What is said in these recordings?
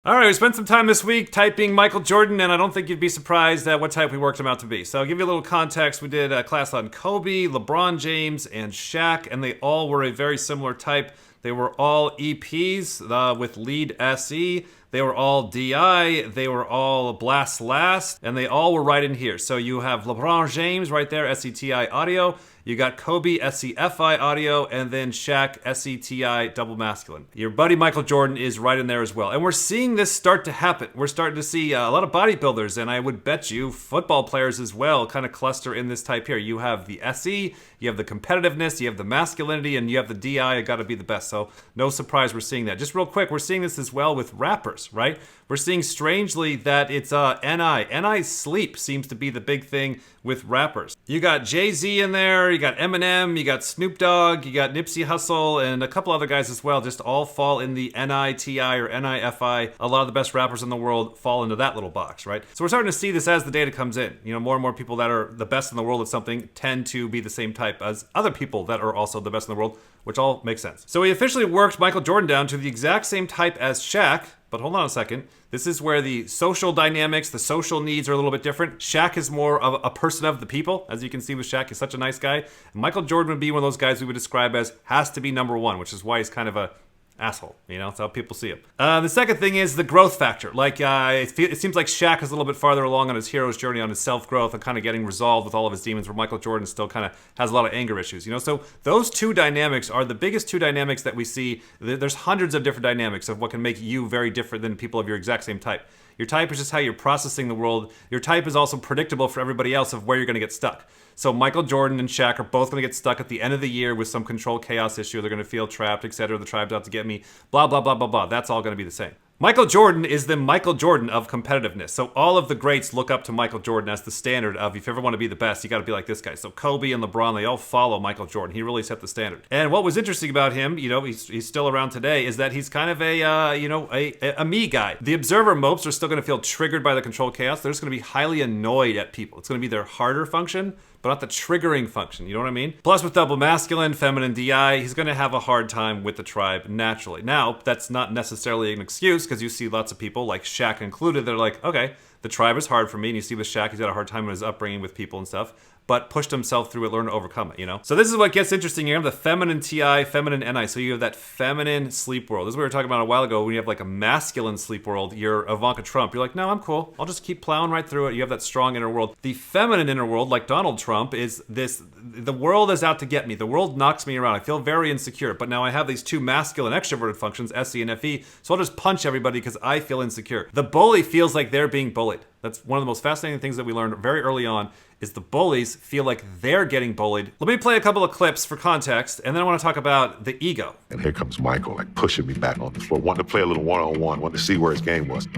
All right, we spent some time this week typing Michael Jordan, and I don't think you'd be surprised at what type we worked him out to be. So I'll give you a little context. We did a class on Kobe, LeBron James, and Shaq, and they all were a very similar type. They were all EPs with lead SE. They were all DI, they were all blast last, and they all were right in here. So you have LeBron James right there, SETI audio. You got Kobe, SEFI audio, and then Shaq, SETI double masculine. Your buddy Michael Jordan is right in there as well. And we're seeing this start to happen. We're starting to see a lot of bodybuilders, and I would bet you football players as well kind of cluster in this type here. You have the SE, you have the competitiveness, you have the masculinity, and you have the DI, you gotta be the best. So no surprise we're seeing that. Just real quick, we're seeing this as well with rappers, right? We're seeing strangely that it's NI. NI sleep seems to be the big thing with rappers. You got Jay-Z in there, you got Eminem, you got Snoop Dogg, you got Nipsey Hussle, and a couple other guys as well, just all fall in the NITI or NIFI. A lot of the best rappers in the world fall into that little box, right? So we're starting to see this as the data comes in. You know, more and more people that are the best in the world at something tend to be the same type as other people that are also the best in the world, which all makes sense. So we officially worked Michael Jordan down to the exact same type as Shaq, but hold on a second. This is where the social dynamics, the social needs are a little bit different. Shaq is more of a person of the people. As you can see with Shaq, he's such a nice guy. And Michael Jordan would be one of those guys we would describe as has to be number one, which is why he's kind of a asshole, you know, that's how people see him. The second thing is the growth factor. Like, it seems like Shaq is a little bit farther along on his hero's journey, on his self-growth, and kind of getting resolved with all of his demons, where Michael Jordan still kind of has a lot of anger issues, you know? So those two dynamics are the biggest two dynamics that we see. There's hundreds of different dynamics of what can make you very different than people of your exact same type. Your type is just how you're processing the world. Your type is also predictable for everybody else of where you're going to get stuck. So Michael Jordan and Shaq are both going to get stuck at the end of the year with some control chaos issue. They're going to feel trapped, etc. The tribe's out to get me, blah, blah, blah, blah, blah. That's all going to be the same. Michael Jordan is the Michael Jordan of competitiveness. So all of the greats look up to Michael Jordan as the standard of, if you ever want to be the best, you got to be like this guy. So Kobe and LeBron, they all follow Michael Jordan. He really set the standard. And what was interesting about him, you know, he's still around today, is that he's kind of a me guy. The observer mopes are still going to feel triggered by the control chaos. They're just going to be highly annoyed at people. It's going to be their harder function, but not the triggering function, you know what I mean? Plus with double masculine, feminine DI, he's gonna have a hard time with the tribe naturally. Now, that's not necessarily an excuse, because you see lots of people, like Shaq included, they're like, okay, the tribe is hard for me, and you see with Shaq, he's had a hard time in his upbringing with people and stuff, but pushed himself through it, learned to overcome it, you know? So this is what gets interesting. You have the feminine TI, feminine NI, so you have that feminine sleep world. This is what we were talking about a while ago. When you have like a masculine sleep world, you're Ivanka Trump. You're like, no, I'm cool. I'll just keep plowing right through it. You have that strong inner world. The feminine inner world, like Donald Trump, is this, the world is out to get me. The world knocks me around. I feel very insecure, but now I have these two masculine extroverted functions, SE and FE, so I'll just punch everybody because I feel insecure. The bully feels like they're being bullied. That's one of the most fascinating things that we learned very early on, is the bullies feel like they're getting bullied. Let me play a couple of clips for context, and then I want to talk about the ego. And here comes Michael, like pushing me back on the floor, wanting to play a little one-on-one, wanting to see where his game was.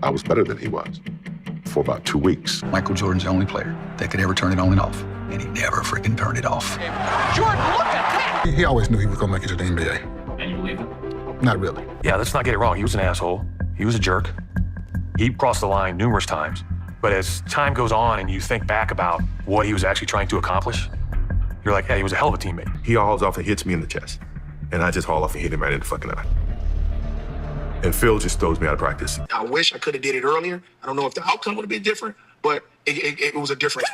I was better than he was for about 2 weeks. Michael Jordan's the only player that could ever turn it on and off, and he never freaking turned it off. Jordan, look at that! He always knew he was going to make it to the NBA. And you believe him? Not really. Yeah, let's not get it wrong. He was an asshole. He was a jerk. He crossed the line numerous times. But as time goes on and you think back about what he was actually trying to accomplish, you're like, hey, he was a hell of a teammate. He hauls off and hits me in the chest. And I just haul off and hit him right in the fucking eye. And Phil just throws me out of practice. I wish I could have did it earlier. I don't know if the outcome would have been different, but it was a difference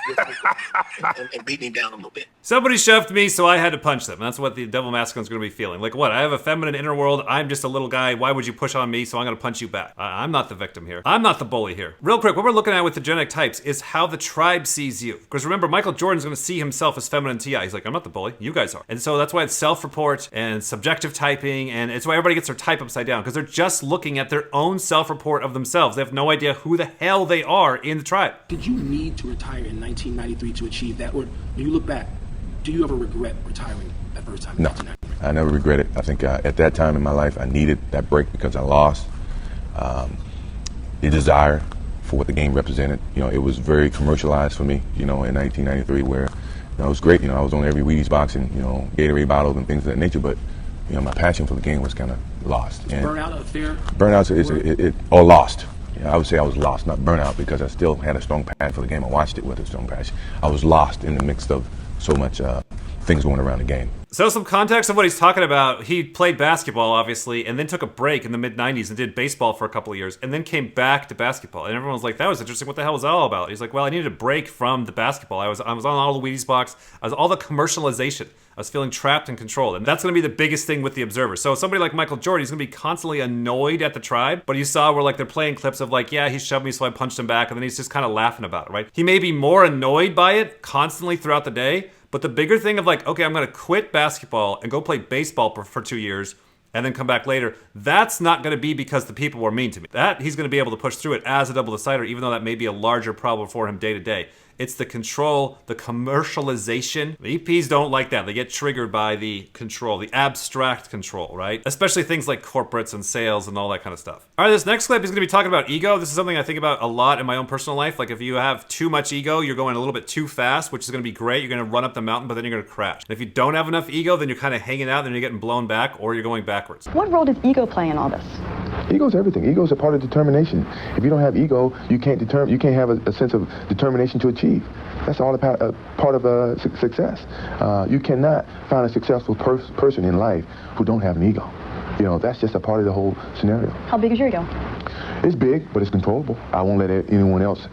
and beating him down a little bit. Somebody shoved me, so I had to punch them. That's what the devil masculine is going to be feeling. Like, what? I have a feminine inner world. I'm just a little guy. Why would you push on me? So I'm going to punch you back. I'm not the victim here. I'm not the bully here. Real quick, what we're looking at with the genetic types is how the tribe sees you. Because remember, Michael Jordan's going to see himself as feminine TI. He's like, I'm not the bully. You guys are. And so that's why it's self-report and subjective typing, and it's why everybody gets their type upside down, because they're just looking at their own self-report of themselves. They have no idea who the hell they are in the tribe. Did you need to retire in 1993 to achieve that? Or when you look back, do you ever regret retiring that first time? No, I never regret it. I think at that time in my life, I needed that break because I lost the desire for what the game represented. You know, it was very commercialized for me, you know, in 1993, where, you know, it was great. You know, I was on every Wheaties box and, you know, Gatorade bottles and things of that nature, but, you know, my passion for the game was kind of lost. Is burnout a fair? Burnout is or lost. I would say I was lost, not burnout, because I still had a strong passion for the game. I watched it with a strong passion. I was lost in the midst of so much things going around the game. So some context of what he's talking about. He played basketball, obviously, and then took a break in the mid-90s and did baseball for a couple of years, and then came back to basketball. And everyone was like, that was interesting. What the hell was that all about? He's like, well, I needed a break from the basketball. I was on all the Wheaties box. I was all the commercialization. I was feeling trapped and controlled. And that's going to be the biggest thing with the observer. So somebody like Michael Jordan, he's going to be constantly annoyed at the tribe. But you saw where like they're playing clips of like, yeah, he shoved me, so I punched him back. And then he's just kind of laughing about it, right? He may be more annoyed by it constantly throughout the day. But the bigger thing of like, okay, I'm going to quit basketball and go play baseball for 2 years and then come back later, that's not going to be because the people were mean to me. That he's going to be able to push through it as a double-decider, even though that may be a larger problem for him day to day. It's the control, the commercialization. The EPs don't like that. They get triggered by the control, the abstract control, right? Especially things like corporates and sales and all that kind of stuff. All right, this next clip is going to be talking about ego. This is something I think about a lot in my own personal life. Like if you have too much ego, you're going a little bit too fast, which is going to be great. You're going to run up the mountain, but then you're going to crash. And if you don't have enough ego, then you're kind of hanging out, then you're getting blown back, or you're going backwards. What role does ego play in all this? Ego's everything. Ego's a part of determination. If you don't have ego, you can't have a sense of determination to achieve. That's all a part of success. You cannot find a successful person in life who don't have an ego. You know, that's just a part of the whole scenario. How big is your ego? It's big, but it's controllable. I won't let anyone else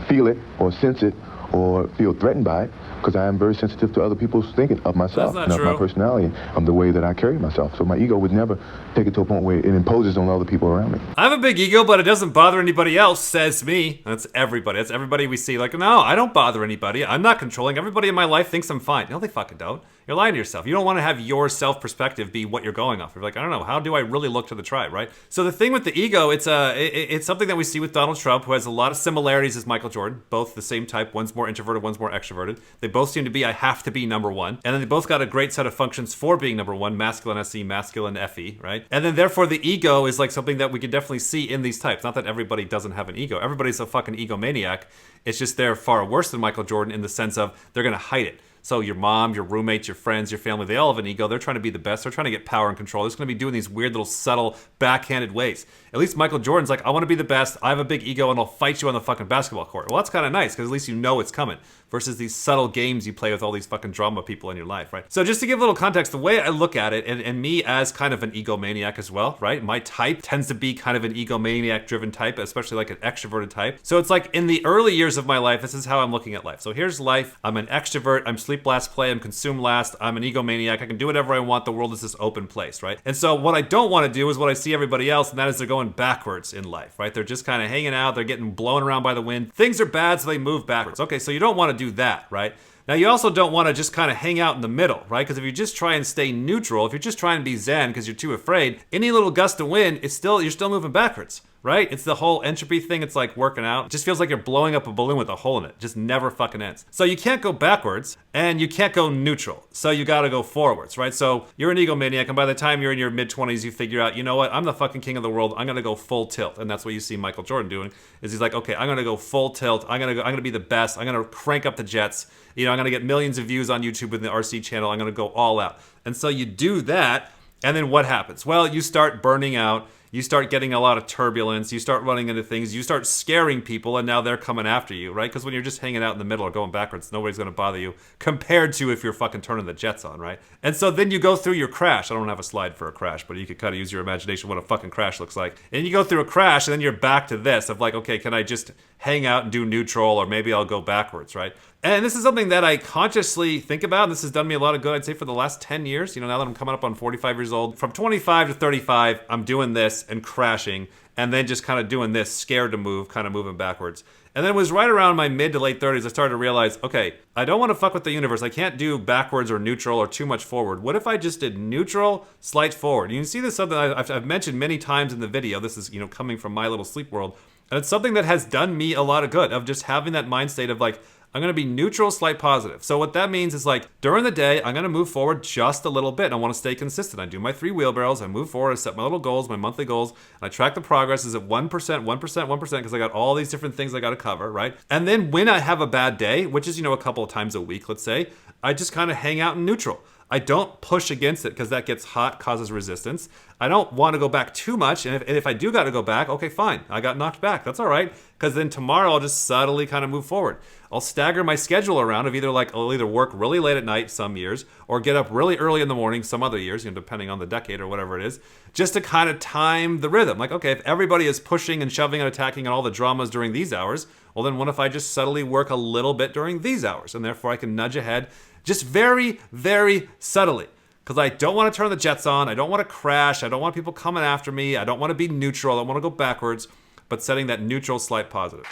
feel it or sense it or feel threatened by it, because I am very sensitive to other people's thinking of myself and of my personality and the way that I carry myself. So my ego would never take it to a point where it imposes on other people around me. I have a big ego, but it doesn't bother anybody else, says me. That's everybody. That's everybody we see. Like, no, I don't bother anybody. I'm not controlling. Everybody in my life thinks I'm fine. No, they fucking don't. You're lying to yourself. You don't want to have your self-perspective be what you're going off. You're like, I don't know, how do I really look to the tribe, right? So the thing with the ego, it's something that we see with Donald Trump, who has a lot of similarities as Michael Jordan. Both the same type. One's more introverted, one's more extroverted. They both seem to be, I have to be number one. And then they both got a great set of functions for being number one, masculine SE, masculine FE, right? And then therefore the ego is like something that we can definitely see in these types. Not that everybody doesn't have an ego. Everybody's a fucking egomaniac. It's just they're far worse than Michael Jordan in the sense of they're going to hide it. So your mom, your roommates, your friends, your family, they all have an ego. They're trying to be the best. They're trying to get power and control. They're just going to be doing these weird little subtle backhanded ways. At least Michael Jordan's like, I want to be the best. I have a big ego and I'll fight you on the fucking basketball court. Well, that's kind of nice because at least you know it's coming versus these subtle games you play with all these fucking drama people in your life, right? So just to give a little context, the way I look at it, and me as kind of an egomaniac as well, right? My type tends to be kind of an egomaniac-driven type, especially like an extroverted type. So it's like in the early years of my life, this is how I'm looking at life. So here's life. I'm an extrovert. I'm sleep last, play. I'm consume last. I'm an egomaniac. I can do whatever I want. The world is this open place, right? And so what I don't want to do is what I see everybody else, and that is they're going backwards in life, right? They're just kind of hanging out. They're getting blown around by the wind. Things are bad, so they move backwards. Okay, so you don't want to do that, right? Now, you also don't want to just kind of hang out in the middle, right? Because if you just try and stay neutral, if you're just trying to be zen because you're too afraid, any little gust of wind, you're still moving backwards, right? It's the whole entropy thing. It's like working out. It just feels like you're blowing up a balloon with a hole in it. It just never fucking ends. So you can't go backwards and you can't go neutral. So you got to go forwards, right? So you're an egomaniac, and by the time you're in your mid-20s, you figure out, you know what? I'm the fucking king of the world. I'm going to go full tilt. And that's what you see Michael Jordan doing, is he's like, okay, I'm going to go full tilt. I'm going to be the best. I'm going to crank up the jets. You know, I'm going to get millions of views on YouTube with the RC channel. I'm going to go all out. And so you do that, and then what happens? Well, you start burning out. You start getting a lot of turbulence. You start running into things. You start scaring people, and now they're coming after you, right? Because when you're just hanging out in the middle or going backwards, nobody's going to bother you compared to if you're fucking turning the jets on, right? And so then you go through your crash. I don't have a slide for a crash, but you could kind of use your imagination what a fucking crash looks like. And you go through a crash, and then you're back to this of like, okay, can I just hang out and do neutral, or maybe I'll go backwards, right? And this is something that I consciously think about, and this has done me a lot of good, I'd say, for the last 10 years. You know, now that I'm coming up on 45 years old, from 25 to 35, I'm doing this and crashing, and then just kind of doing this, scared to move, kind of moving backwards. And then it was right around my mid to late 30s, I started to realize, okay, I don't want to fuck with the universe. I can't do backwards or neutral or too much forward. What if I just did neutral, slight forward? You can see this something I've mentioned many times in the video. This is, you know, coming from my little sleep world. And it's something that has done me a lot of good, of just having that mind state of like, I'm going to be neutral, slight positive. So what that means is like during the day, I'm going to move forward just a little bit. I want to stay consistent. I do my 3 wheelbarrows. I move forward. I set my little goals, my monthly goals. And I track the progress. Is it 1%, 1%, 1%? Because I got all these different things I got to cover, right? And then when I have a bad day, which is, you know, a couple of times a week, let's say, I just kind of hang out in neutral. I don't push against it because that gets hot, causes resistance. I don't want to go back too much, and if I do got to go back, okay, fine. I got knocked back. That's all right, because then tomorrow I'll just subtly kind of move forward. I'll stagger my schedule around of I'll either work really late at night some years or get up really early in the morning some other years, depending on the decade or whatever it is, just to kind of time the rhythm. Like, okay, if everybody is pushing and shoving and attacking and all the dramas during these hours, well, then what if I just subtly work a little bit during these hours, and therefore I can nudge ahead just very, very subtly. Because I don't want to turn the jets on. I don't want to crash. I don't want people coming after me. I don't want to be neutral. I don't want to go backwards. But setting that neutral, slight positive.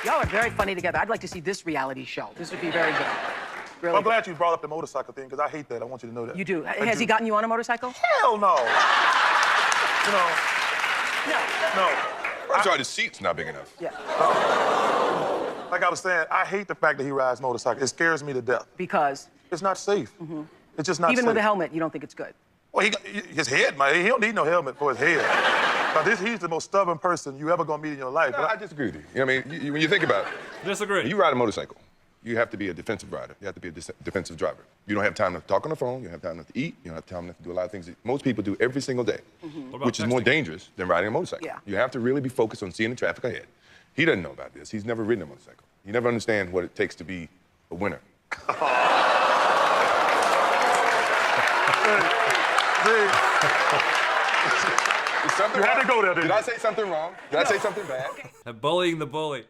Y'all are very funny together. I'd like to see this reality show. This would be very good. Really I'm glad you brought up the motorcycle thing, because I hate that. I want you to know that. You do. Has he gotten you on a motorcycle? Hell no. No. I'm sorry, the seat's not big enough. Yeah. Like I was saying, I hate the fact that he rides motorcycle. It scares me to death. Because? It's not safe. It's just not Even safe. with a helmet, you don't think it's good? Well, his head, man, he don't need no helmet for his head. But he's the most stubborn person you ever gonna meet in your life. No, I disagree with you. You know what I mean? When you think about it, Disagree. you ride a motorcycle, you have to be a defensive rider. You have to be a defensive driver. You don't have time to talk on the phone. You don't have time enough to eat. You don't have time enough to do a lot of things that most people do every single day, which is more dangerous than riding a motorcycle. Yeah. You have to really be focused on seeing the traffic ahead. He doesn't know about this. He's never ridden a motorcycle. He never understands what it takes to be a winner. You had to go there, didn't you? Did I say something wrong? Did I say something bad? Bullying the bully.